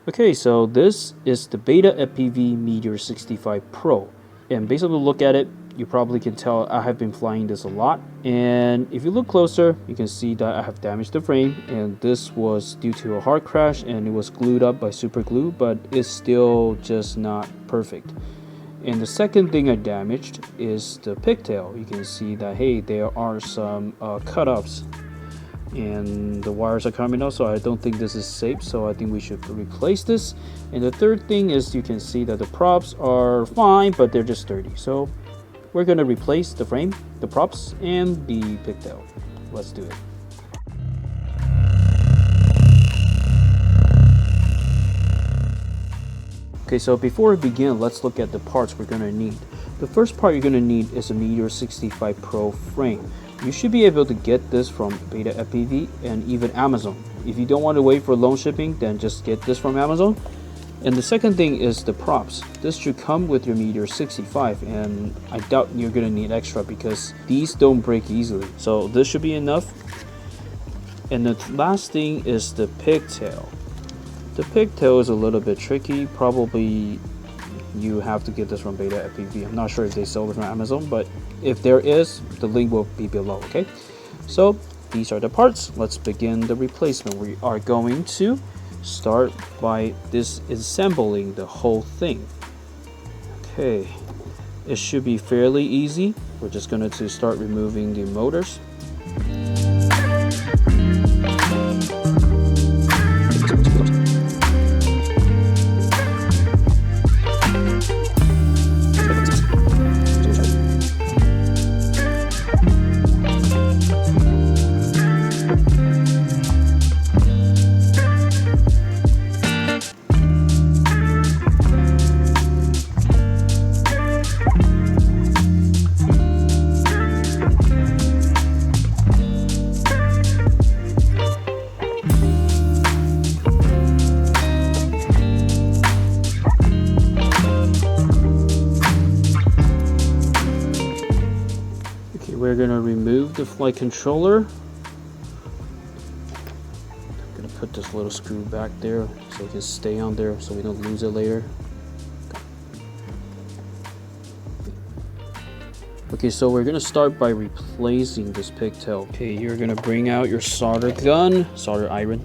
Okay, so this is the Beta FPV Meteor 65 Pro, and based on the look at it, you probably can tell I have been flying this a lot. And if you look closer, you can see that I have damaged the frame, and this was due to a hard crash, and it was glued up by super glue, but it's still just not perfect. And the second thing I damaged is the pigtail. You can see that, hey, there are some cut-ups and the wires are coming out, so I don't think this is safe, so I think we should replace this. And the third thing is you can see that the props are fine, but they're just dirty, so we're going to replace the frame, the props, and the pigtail. Let's do it. Okay, so before we begin, let's look at the parts we're going to need. The first part you're going to need is a Meteor 65 Pro frame. You should be able to get this from Beta FPV and even Amazon. If you don't want to wait for loan shipping, then just get this from Amazon. And the second thing is the props. This should come with your Meteor 65, and I doubt you're going to need extra because these don't break easily. So this should be enough. And the last thing is the pigtail. The pigtail is a little bit tricky. Probably you have to get this from Beta FPV. I'm not sure if they sell it from Amazon, but if there is, the link will be below, okay? So these are the parts. Let's begin the replacement. We are going to start by disassembling the whole thing. Okay, it should be fairly easy. We're just going to start removing the motors. We're going to remove the flight controller. I'm going to put this little screw back there so it can stay on there so we don't lose it later. Okay, so we're going to start by replacing this pigtail. Okay, you're going to bring out your solder gun, solder iron.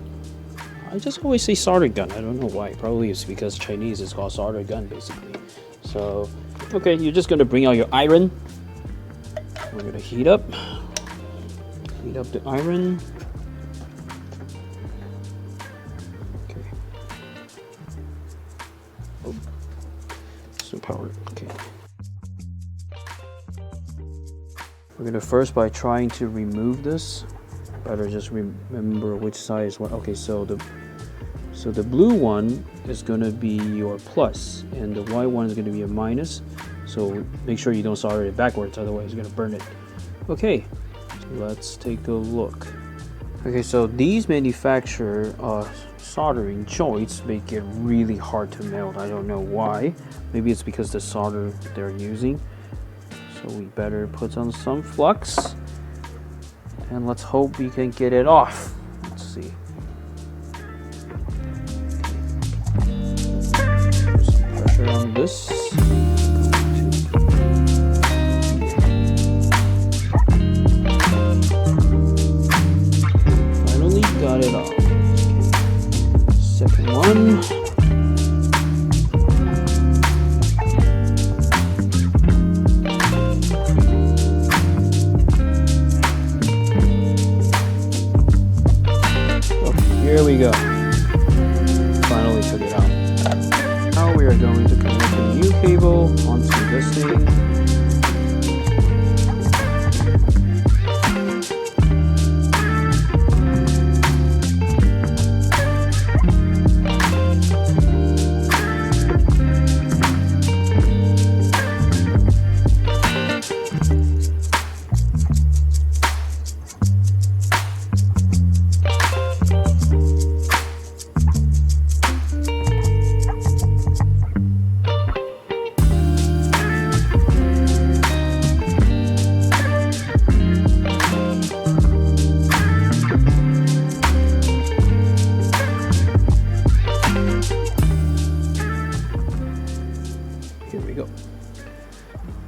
I just always say solder gun. I don't know why. Probably it's because Chinese is called solder gun basically. So, okay, you're just going to bring out your iron. We're going to heat up the iron. Okay. Oh, some power. Okay. We're going to first by trying to remove this. Better just remember which side is what. Okay, so the blue one is going to be your plus, and the white one is going to be a minus. So make sure you don't solder it backwards, otherwise you're going to burn it. Okay, let's take a look. Okay, so these manufacturer soldering joints make it really hard to melt. I don't know why. Maybe it's because the solder they're using. So we better put on some flux. And let's hope we can get it off. Let's see. Put some pressure on this. Got it off. Second one. Oh, here we go. Finally took it out. Now we are going to connect a new cable onto this thing. Here we go.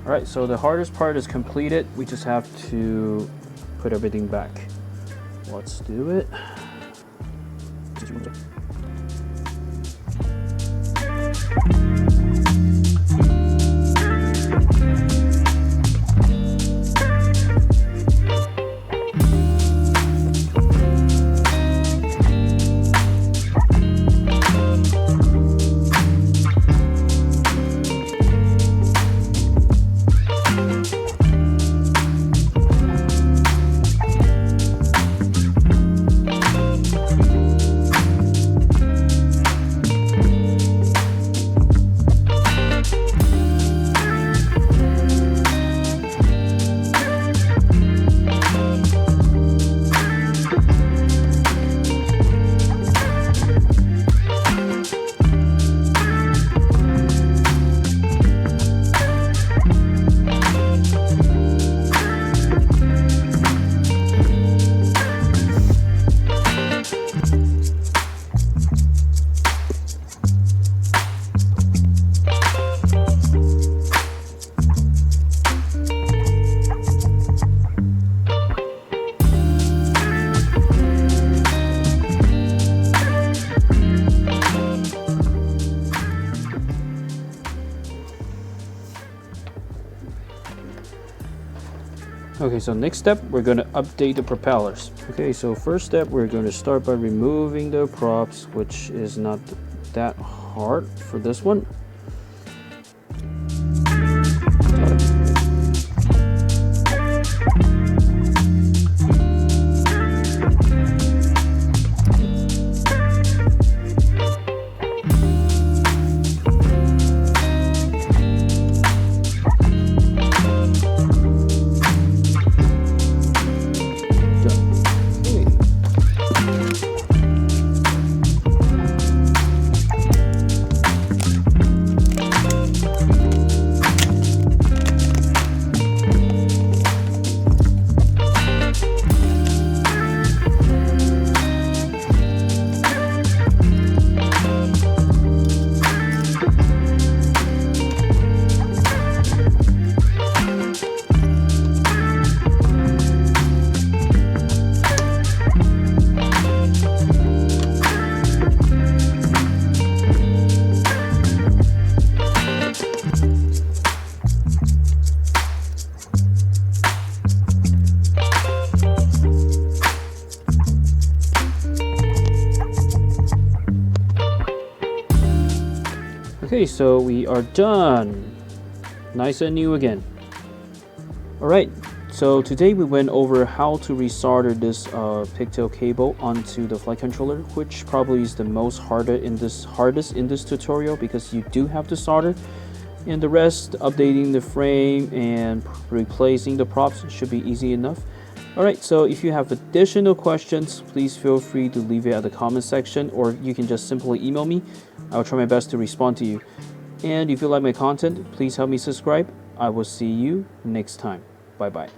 Alright, so the hardest part is completed. We just have to put everything back. Let's do it. Okay, so next step, we're going to update the propellers. Okay, so first step, we're going to start by removing the props, which is not that hard for this one. Okay, so we are done. Nice and new again. Alright, so today we went over how to resolder this pigtail cable onto the flight controller, which probably is the most hardest in this tutorial, because you do have to solder, and the rest, updating the frame and replacing the props, should be easy enough. Alright, so if you have additional questions, please feel free to leave it at the comment section, or you can just simply email me. I'll try my best to respond to you. And if you like my content, please help me subscribe. I will see you next time. Bye bye.